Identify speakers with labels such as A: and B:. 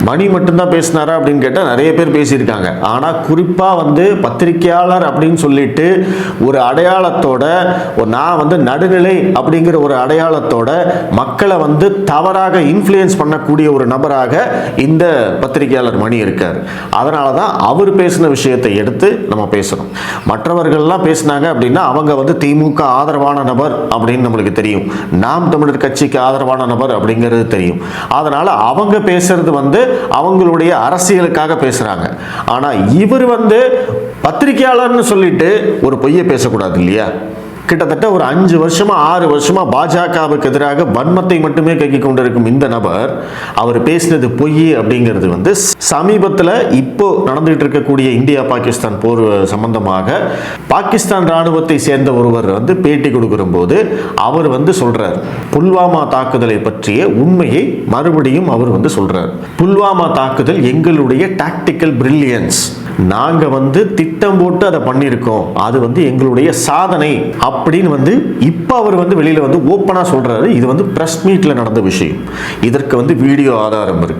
A: மணி மட்டும்தான் பேசினாரா அப்படின்னு கேட்டால் நிறைய பேர் பேசியிருக்காங்க. ஆனால் குறிப்பாக வந்து பத்திரிகையாளர் அப்படின்னு சொல்லிட்டு ஒரு அடையாளத்தோட, நான் வந்து நடுநிலை அப்படிங்கிற ஒரு அடையாளத்தோட மக்களை வந்து தவறாக இன்ஃப்ளூயன்ஸ் பண்ணக்கூடிய ஒரு நபராக இந்த பத்திரிகையாளர் மணி இருக்கார். அதனால தான் அவர் பேசின விஷயத்தை எடுத்து நம்ம பேசணும். மற்றவர்கள்லாம் பேசினாங்க அப்படின்னா அவங்க வந்து திமுக ஆதரவான நபர் அப்படின்னு நம்மளுக்கு தெரியும், நாம் தமிழர் கட்சிக்கு ஆதரவான நபர் அப்படிங்கிறது தெரியும். அதனால அவங்க பேசுறது வந்து அவங்களுடைய அரசியலுக்காக பேசுறாங்க. ஆனா இவர் வந்து பத்திரிகையாளர்னு சொல்லிட்டு ஒரு பொய்யை பேசக்கூடாது இல்லையா? கிட்டத்தட்ட ஒரு 5 வருஷமா 6 வருஷமா பாஜகவுக்கு எதிராக வன்மத்தை மட்டுமே கைக்கு கொண்டிருக்கும் இந்த நபர் அவர் பேசினது பொய் அப்படிங்கிறது வந்து சமீபத்தில் இப்போ நடந்துகிட்டு இருக்கக்கூடிய இந்தியா பாகிஸ்தான் போர் சம்பந்தமாக பாகிஸ்தான் ராணுவத்தை சேர்ந்த ஒருவர் வந்து பேட்டி கொடுக்கிற போது அவர் வந்து சொல்றார், புல்வாமா தாக்குதலை பற்றிய உண்மையை மறுபடியும் அவர் வந்து சொல்றார். புல்வாமா தாக்குதல் எங்களுடைய டாக்டிக்கல் பிரில்லியன்ஸ், நாங்க வந்து திட்டம் போட்டு அதை பண்ணியிருக்கோம், அது வந்து எங்களுடைய சாதனை அப்படின்னு வந்து இப்போ அவர் வந்து வெளியில வந்து ஓப்பனா சொல்றாரு. இது வந்து பிரஸ் மீட்ல நடந்த விஷயம். இதற்கு வந்து வீடியோ ஆதாரம் இருக்கு.